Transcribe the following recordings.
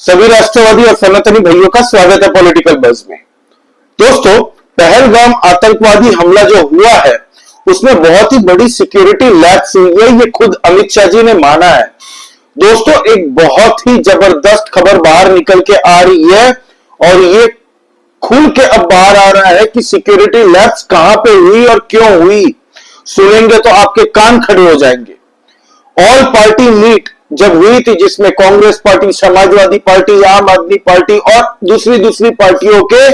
सभी राष्ट्रवादी और सनातनी भाइयों का स्वागत है पॉलिटिकल बज़ में। दोस्तों, पहलगाम आतंकवादी हमला जो हुआ है उसमें बहुत ही बड़ी सिक्योरिटी लैप्स हुई है, ये खुद अमित शाह जी ने माना है। दोस्तों, एक बहुत ही जबरदस्त खबर बाहर निकल के आ रही है और ये खुल के अब बाहर आ रहा है कि सिक्योरिटी लैप्स कहां पे हुई और क्यों हुई। सुनेंगे तो आपके कान खड़े हो जाएंगे। ऑल पार्टी मीट जब हुई थी, जिसमें कांग्रेस पार्टी, समाजवादी पार्टी, आम आदमी पार्टी और दूसरी पार्टियों के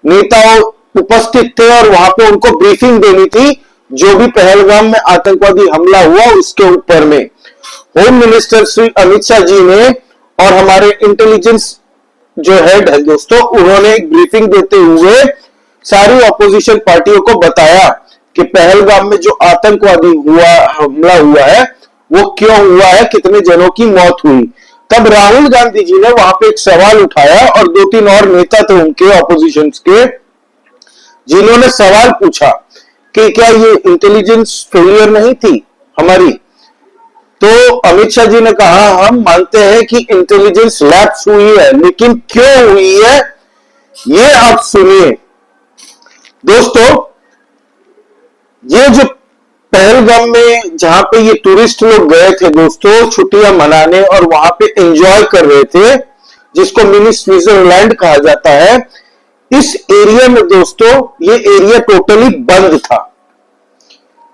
नेताओं उपस्थित थे और वहां पे उनको ब्रीफिंग देनी थी जो भी पहलगाम में आतंकवादी हमला हुआ उसके ऊपर में। होम मिनिस्टर श्री अमित शाह जी ने और हमारे इंटेलिजेंस जो हेड है दोस्तों, उन्होंने एक ब्रीफिंग देते हुए सारी ऑपोजिशन पार्टियों को बताया कि पहलगाम में जो आतंकवादी हमला हुआ है वो क्यों हुआ है, कितने जनों की मौत हुई। तब राहुल गांधी जी ने वहां पे एक सवाल उठाया और दो तीन और नेता थे उनके ऑपोजिशन के, जिन्होंने सवाल पूछा कि क्या ये इंटेलिजेंस फेलियर नहीं थी हमारी। तो अमित शाह जी ने कहा, हम मानते हैं कि इंटेलिजेंस लैप्स हुई है, लेकिन क्यों हुई है ये आप सुनिए। दोस्तों, ये जो पहलगाम में जहां पे ये टूरिस्ट लोग गए थे दोस्तों छुट्टियां मनाने और वहां पे एंजॉय कर रहे थे, जिसको मिनी स्विट्जरलैंड कहा जाता है, इस एरिया में दोस्तों ये एरिया टोटली बंद था।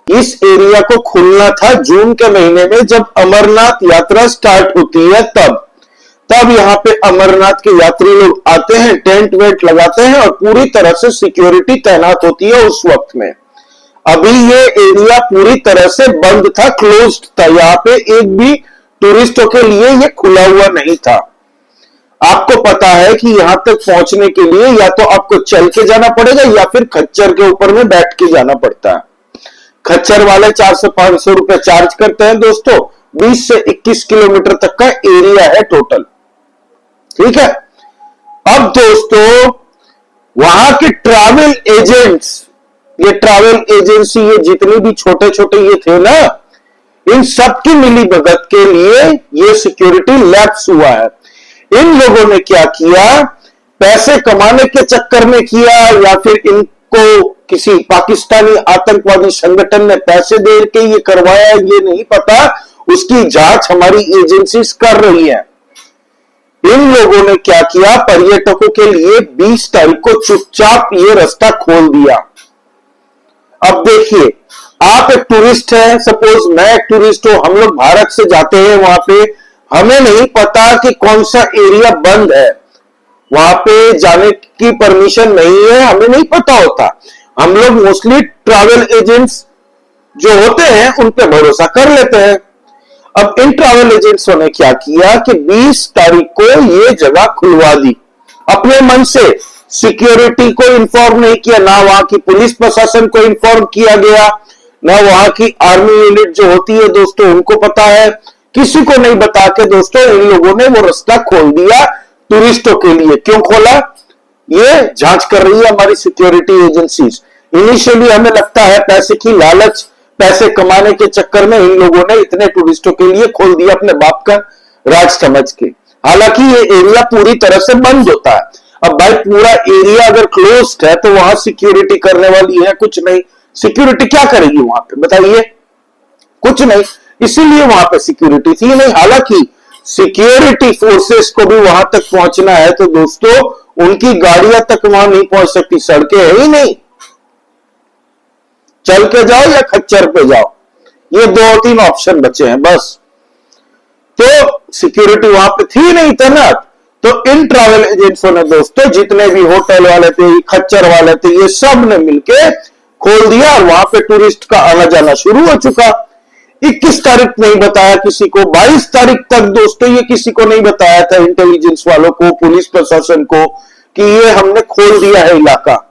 इस एरिया को खुलना था जून के महीने में, जब अमरनाथ यात्रा स्टार्ट होती है। तब यहां पे अमरनाथ के यात्री लोग आते हैं, टेंट वेंट लगाते हैं और पूरी तरह से सिक्योरिटी तैनात होती है उस वक्त में। अभी ये एरिया पूरी तरह से बंद था, क्लोज्ड था। यहां पे एक भी टूरिस्टों के लिए ये खुला हुआ नहीं था। आपको पता है कि यहां तक पहुंचने के लिए या तो आपको चल के जाना पड़ेगा या फिर खच्चर के ऊपर में बैठ के जाना पड़ता है। खच्चर वाले 400-500 रुपए चार्ज करते हैं दोस्तों। 20 से 21 किलोमीटर तक का एरिया है टोटल, ठीक है। अब दोस्तों, वहां के ट्रैवल एजेंट्स, ये ट्रैवल एजेंसी, ये जितने भी छोटे छोटे ये थे ना, इन सबकी मिली भगत के लिए ये सिक्योरिटी लैप्स हुआ है। इन लोगों ने क्या किया, पैसे कमाने के चक्कर में किया या फिर इनको किसी पाकिस्तानी आतंकवादी संगठन ने पैसे दे के ये करवाया, ये नहीं पता। उसकी जांच हमारी एजेंसीज कर रही है। इन लोगों ने क्या किया, पर्यटकों के लिए 20 तारीख को चुपचाप ये रास्ता खोल दिया। अब देखिए, आप एक टूरिस्ट हैं, सपोज मैं एक टूरिस्ट हूं, हम लोग भारत से जाते हैं वहां पे, हमें नहीं पता कि कौन सा एरिया बंद है, वहां पे जाने की परमिशन नहीं है, हमें नहीं पता होता। हम लोग मोस्टली ट्रैवल एजेंट्स जो होते हैं उन पे भरोसा कर लेते हैं। अब इन ट्रैवल एजेंट्सों ने क्या किया कि 20 तारीख को ये जगह खुलवा दी अपने मन से। सिक्योरिटी को इन्फॉर्म नहीं किया, ना वहां की पुलिस प्रशासन को इन्फॉर्म किया गया, ना वहां की आर्मी यूनिट जो होती है दोस्तों उनको पता है, किसी को नहीं बता के दोस्तों इन लोगों ने वो रास्ता खोल दिया टूरिस्टों के लिए। क्यों खोला, ये जांच कर रही है हमारी सिक्योरिटी एजेंसीज। इनिशियली हमें लगता है पैसे की लालच, पैसे कमाने के चक्कर में इन लोगों ने इतने टूरिस्टों के लिए खोल दिया अपने बाप का राज समझ के। हालांकि ये एरिया पूरी तरह से बंद होता है। अब भाई, पूरा एरिया अगर क्लोज्ड है तो वहां सिक्योरिटी करने वाली है कुछ नहीं। सिक्योरिटी क्या करेगी वहां पे बताइए, कुछ नहीं। इसीलिए वहां पे सिक्योरिटी थी नहीं। हालांकि सिक्योरिटी फोर्सेस को भी वहां तक पहुंचना है तो दोस्तों उनकी गाड़ियां तक वहां नहीं पहुंच सकती, सड़कें है ही नहीं। चल के जाओ या खच्चर पे जाओ, ये 2-3 ऑप्शन बचे हैं बस। तो सिक्योरिटी वहां पे थी नहीं तैनात, तो इन ट्रैवल एजेंट्सों ने दोस्तों जितने भी होटल वाले थे, खच्चर वाले थे, ये सब ने मिलके खोल दिया और वहां पे टूरिस्ट का आना जाना शुरू हो चुका। 21 तारीख नहीं बताया किसी को, 22 तारीख तक दोस्तों ये किसी को नहीं बताया था, इंटेलिजेंस वालों को, पुलिस प्रशासन को, कि ये हमने खोल दिया है इलाका।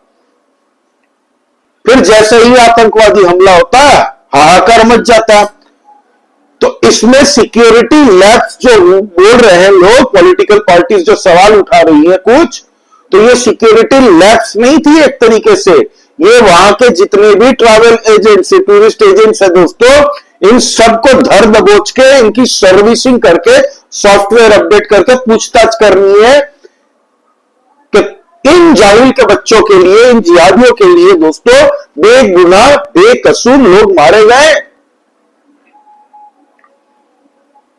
फिर जैसे ही आतंकवादी हमला होता है, हाहाकार मच जाता। तो इसमें सिक्योरिटी लैप्स जो बोल रहे हैं लोग, पॉलिटिकल पार्टीज जो सवाल उठा रही है कुछ, तो ये सिक्योरिटी लैप्स नहीं थी एक तरीके से। ये वहां के जितने भी ट्रैवल एजेंट्स, टूरिस्ट एजेंट्स है दोस्तों, इन सबको धर दबोच के इनकी सर्विसिंग करके सॉफ्टवेयर अपडेट करके पूछताछ करनी है कि इन जाहिल के बच्चों के लिए, इन जिहादियों के लिए दोस्तों बेगुनाह बेकसूर लोग मारे गए।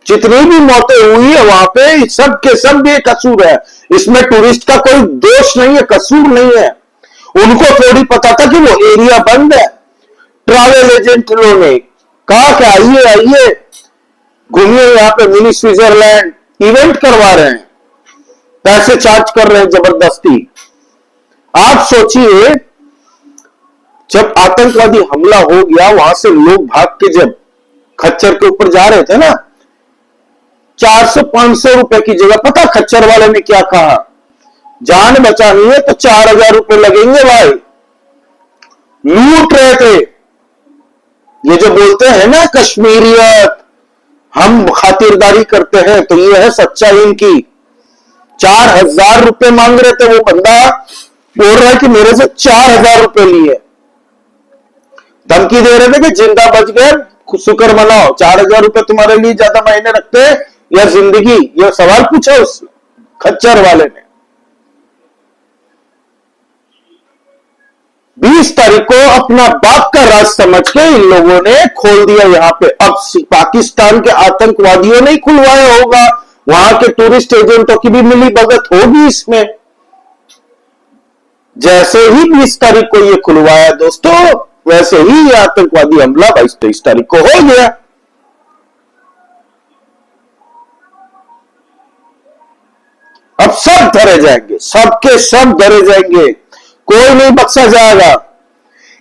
जितनी भी मौतें हुई है वहां पे सब के सब बेकसूर है। इसमें टूरिस्ट का कोई दोष नहीं है, कसूर नहीं है। उनको थोड़ी पता था कि वो एरिया बंद है। ट्रैवल एजेंट ने कहा कि आइए आइए घूमिए, यहां पे मिनी स्विट्जरलैंड इवेंट करवा रहे हैं, पैसे चार्ज कर रहे हैं जबरदस्ती। आप सोचिए जब आतंकवादी हमला हो गया, वहां से लोग भाग के जब खच्चर के ऊपर जा रहे थे ना, 400-500 रुपए की जगह पता खच्चर वाले ने क्या कहा, जान बचानी है तो 4000 रुपए लगेंगे भाई। लूट रहे थे। ये जो बोलते हैं ना कश्मीरियत, हम खातिरदारी करते हैं, तो ये है सच्चाई इनकी। 4000 रुपए मांग रहे थे। वो बंदा बोल रहा है कि मेरे से 4000 रुपए लिए, धमकी दे रहे थे कि जिंदा बच गए शुक्र मनाओ। 4000 रुपए तुम्हारे लिए ज्यादा मायने रखते हैं या जिंदगी? यह सवाल पूछा उस खच्चर वाले ने। 20 तारीख को अपना बाप का राज समझ के इन लोगों ने खोल दिया यहां पे। अब पाकिस्तान के आतंकवादियों ने खुलवाया होगा, वहां के टूरिस्ट एजेंटों की भी मिली भगत होगी इसमें। जैसे ही 20 तारीख को ये खुलवाया दोस्तों, वैसे ही ये आतंकवादी हमला 22-23 तारीख को हो गया। अब सब धरे जाएंगे, सबके सब धरे जाएंगे, कोई नहीं बख्शा जाएगा।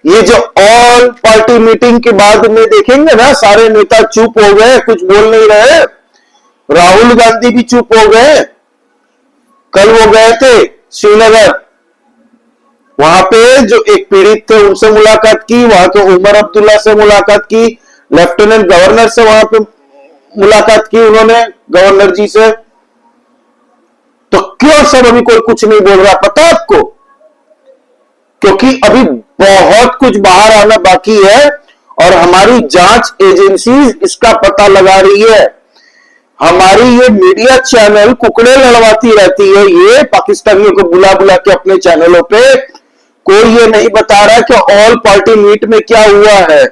ये जो ऑल पार्टी मीटिंग के बाद में देखेंगे ना, सारे नेता चुप हो गए, कुछ बोल नहीं रहे। राहुल गांधी भी चुप हो गए। कल वो गए थे श्रीनगर, वहां पे जो एक पीड़ित थे उनसे मुलाकात की, वहां के उमर अब्दुल्ला से मुलाकात की, लेफ्टिनेंट गवर्नर से वहां पे मुलाकात की उन्होंने, गवर्नर जी से। तो क्यों सब अभी कोई कुछ नहीं बोल रहा पता है आपको? क्योंकि अभी बहुत कुछ बाहर आना बाकी है और हमारी जांच एजेंसी इसका पता लगा रही है। हमारी ये मीडिया चैनल कुकड़े लड़वाती रहती है, ये पाकिस्तानियों को बुला बुला के अपने चैनलों पे। कोई ये नहीं बता रहा कि ऑल पार्टी मीट में क्या हुआ है।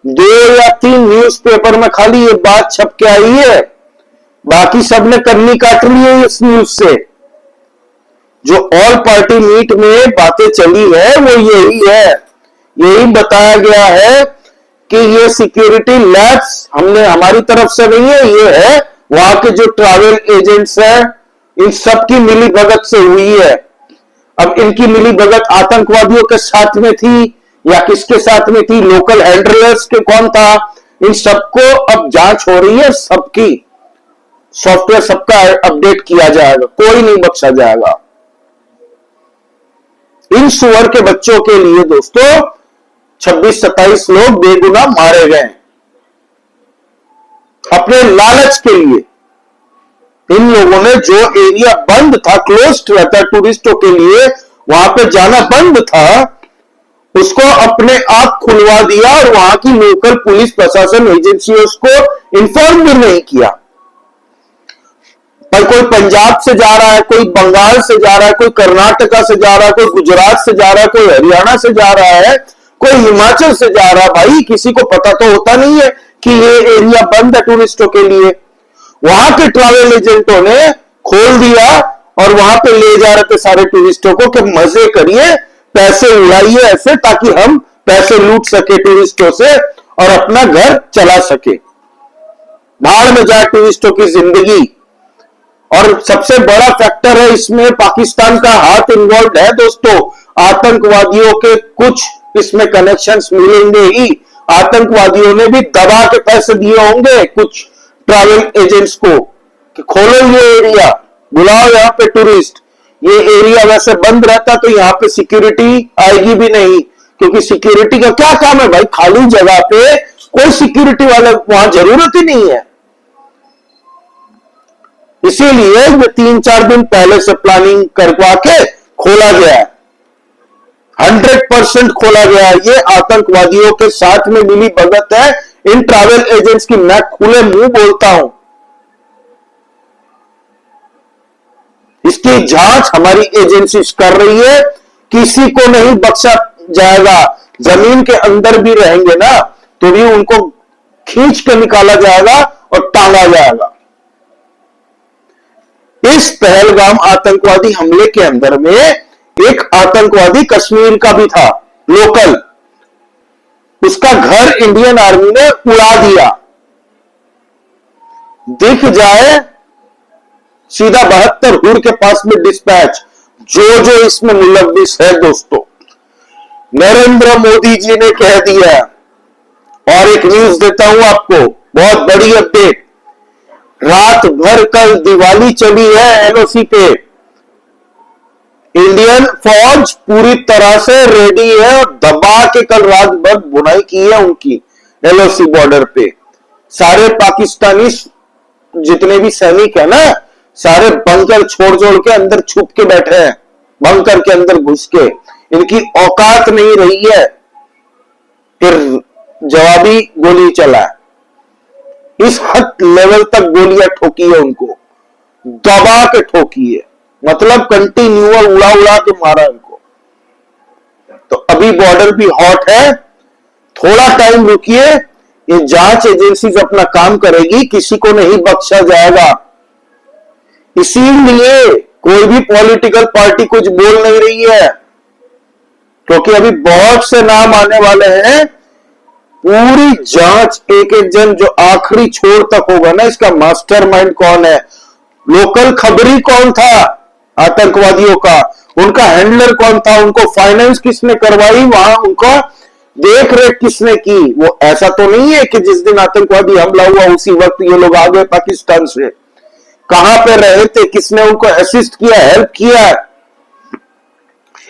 2 या 3 न्यूज़पेपर में खाली ये बात छप के आई है, बाकी सबने कन्नी काट ली है इस न्यूज से। जो ऑल पार्टी मीट में बातें चली है वो यही है, यही बताया गया है कि ये सिक्योरिटी लैब्स हमने हमारी तरफ से नहीं है, ये है वहां के जो ट्रैवल एजेंट्स हैं, इन सब की मिली भगत से हुई है। अब इनकी मिली भगत आतंकवादियों के साथ में थी या किसके साथ में थी, लोकल हैंडलर्स के कौन था, इन सबको अब जांच हो रही है। सबकी सॉफ्टवेयर सबका अपडेट किया जाएगा, कोई नहीं बख्शा जाएगा। इन सुअर के बच्चों के लिए दोस्तों 26-27 लोग बेगुनाह मारे गए अपने लालच के लिए। इन लोगों ने जो एरिया बंद था, क्लोज्ड रहता टूरिस्टों के लिए, वहां पे जाना बंद था, उसको अपने आप खुलवा दिया और वहां की लोकल पुलिस प्रशासन एजेंसियों को इन्फॉर्म भी नहीं किया। पर कोई पंजाब से जा रहा है, कोई बंगाल से जा रहा है, कोई कर्नाटका से जा रहा है, कोई गुजरात से जा रहा है, कोई हरियाणा से जा रहा है, कोई हिमाचल से जा रहा है। भाई किसी को पता तो होता नहीं है कि ये एरिया बंद है टूरिस्टों के लिए। वहां के ट्रैवल एजेंटों ने खोल दिया और वहां पे ले जा रहे थे सारे टूरिस्टों को कि मजे करिए, पैसे उड़ाइए ऐसे, ताकि हम पैसे लूट सके टूरिस्टों से और अपना घर चला सके। भाड़ में जाए टूरिस्टों की जिंदगी। और सबसे बड़ा फैक्टर है इसमें पाकिस्तान का हाथ इन्वॉल्व है दोस्तों। आतंकवादियों के कुछ इसमें कनेक्शंस मिलेंगे ही। आतंकवादियों ने भी दबा के पैसे दिए होंगे कुछ ट्रैवल एजेंट्स को कि खोलो ये एरिया, बुलाओ यहां पे टूरिस्ट। ये एरिया वैसे बंद रहता तो यहां पे सिक्योरिटी आएगी भी नहीं, क्योंकि सिक्योरिटी का क्या काम है भाई, खाली जगह पे कोई सिक्योरिटी वाला वहां जरूरत ही नहीं है। इसीलिए ये 3-4 दिन पहले से प्लानिंग करवा के खोला गया है, 100% खोला गया है। ये आतंकवादियों के साथ में मिली भगत है, इन ट्रैवल एजेंट्स की मैं खुले मुंह बोलता हूं। इसकी जांच हमारी एजेंसी कर रही है, किसी को नहीं बख्शा जाएगा। जमीन के अंदर भी रहेंगे ना तो भी उनको खींच कर निकाला जाएगा और टांगा जाएगा। इस पहलगाम आतंकवादी हमले के अंदर में एक आतंकवादी कश्मीर का भी था, लोकल। उसका घर इंडियन आर्मी ने उड़ा दिया। दिख जाए सीधा 72 हुर के पास में डिस्पैच। जो इसमें मुलव्विस है दोस्तों, नरेंद्र मोदी जी ने कह दिया। और एक न्यूज देता हूं आपको, बहुत बड़ी अपडेट। रात भर कल दिवाली चली है एलओसी पे। इंडियन फौज पूरी तरह से रेडी है और दबा के कल रात भर बुनाई की है उनकी एलओसी बॉर्डर पे। सारे पाकिस्तानी जितने भी सैनिक है ना, सारे बंकर छोड़ के अंदर छुप के बैठे हैं, बंकर के अंदर घुस के। इनकी औकात नहीं रही है, फिर जवाबी गोली चला। इस हद लेवल तक गोलियां ठोकी है उनको, दबा के ठोकी है, मतलब कंटिन्यूअल उड़ा के मारा इनको। तो अभी बॉर्डर भी हॉट है, थोड़ा टाइम रुकिए, ये जांच एजेंसीज अपना काम करेगी, किसी को नहीं बख्शा जाएगा। इसीलिए कोई भी पॉलिटिकल पार्टी कुछ बोल नहीं रही है, क्योंकि अभी बहुत से नाम आने वाले हैं। पूरी जांच एक एक जन जो आखिरी छोर तक होगा ना, इसका मास्टरमाइंड कौन है, लोकल खबरी कौन था आतंकवादियों का, उनका हैंडलर कौन था, उनको फाइनेंस किसने करवाई, वहां उनका देख रेख किसने की। वो ऐसा तो नहीं है कि जिस दिन आतंकवादी हमला हुआ उसी वक्त ये लोग आ गए पाकिस्तान से। कहां पे रहे थे, किसने उनको असिस्ट किया, हेल्प किया,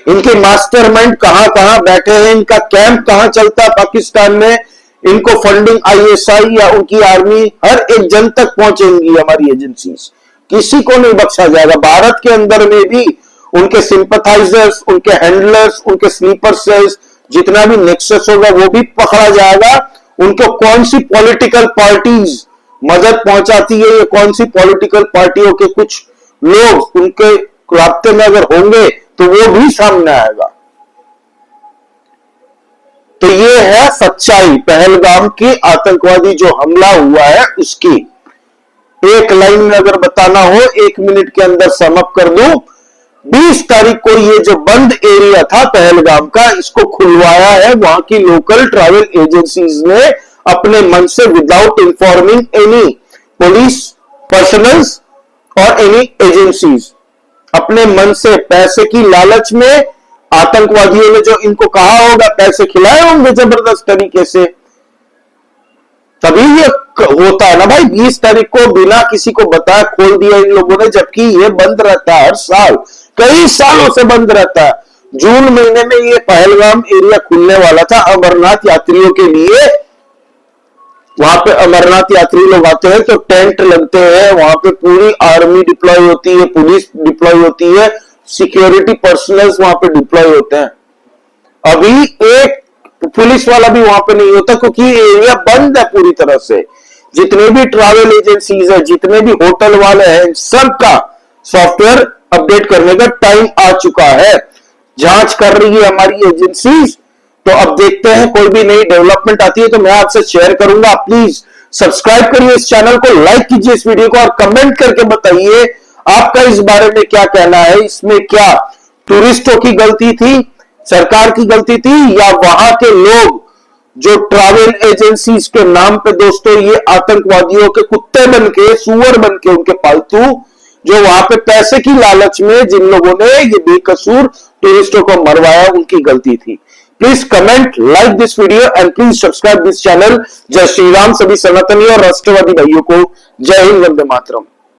इनके मास्टरमाइंड कहां कहां बैठे हैं, इनका कैंप कहां चलता है पाकिस्तान में, इनको फंडिंग आईएसआई या उनकी आर्मी हर एक जन तक पहुंचेंगी हमारी एजेंसीज। किसी को नहीं बख्शा जाएगा। भारत के अंदर में भी उनके सिंपथाइजर्स, उनके हैंडलर्स, उनके स्लीपर सेल्स, जितना भी नेक्सस होगा वो भी पकड़ा जाएगा। उनको कौन सी पॉलिटिकल पार्टीज मदद पहुंचाती है, या कौन सी पॉलिटिकल पार्टियों के कुछ लोग उनके रास्ते में अगर होंगे तो वो भी सामने आएगा। तो ये है सच्चाई पहलगाम की आतंकवादी जो हमला हुआ है उसकी। एक लाइन में अगर बताना हो, 1 मिनट के अंदर समअप कर दूं। 20 तारीख को ये जो बंद एरिया था पहलगाम का, इसको खुलवाया है वहां की लोकल ट्रैवल एजेंसीज ने अपने मन से, without informing any police personnels और एनी एजेंसीज। अपने मन से पैसे की लालच में आतंकवादियों ने जो इनको कहा होगा, पैसे खिलाए होंगे जबरदस्त तरीके से, तभी ये होता है ना भाई। 20 तारीख को बिना किसी को बताया खोल दिया इन लोगों ने, जबकि ये बंद रहता है हर साल, कई सालों से बंद रहता है। जून महीने में ये पहलगाम एरिया खुलने वाला था अमरनाथ यात्रियों के लिए। वहां पे अमरनाथ यात्री लोग आते हैं तो टेंट लगते हैं, वहां पे पूरी आर्मी डिप्लॉय होती है, पुलिस डिप्लॉय होती है, सिक्योरिटी पर्सनल्स वहां पे डिप्लॉय होते हैं। अभी एक पुलिस वाला भी वहां पे नहीं होता, क्योंकि एरिया बंद है पूरी तरह से। जितने भी ट्रैवल एजेंसीज है, जितने भी होटल वाले हैं, सबका सॉफ्टवेयर अपडेट करने का टाइम आ चुका है। जांच कर रही है हमारी एजेंसीज। तो अब देखते हैं, कोई भी नई डेवलपमेंट आती है तो मैं आपसे शेयर करूंगा। प्लीज सब्सक्राइब करिए इस चैनल को, लाइक कीजिए इस वीडियो को और कमेंट करके बताइए आपका इस बारे में क्या कहना है। इसमें क्या टूरिस्टों की गलती थी, सरकार की गलती थी, या वहां के लोग जो ट्रैवल एजेंसीज के नाम पे दोस्तों ये आतंकवादियों के कुत्ते बनके, सुअर बनके, उनके पालतू, जो वहां पे पैसे की लालच में जिन लोगों ने ये बेकसूर टूरिस्टों को मरवाया, उनकी गलती थी। Please comment, like this video and please subscribe this channel. जय श्री राम। सभी सनातनी और राष्ट्रवादी भाइयों को जय हिंद, वंदे मातरम।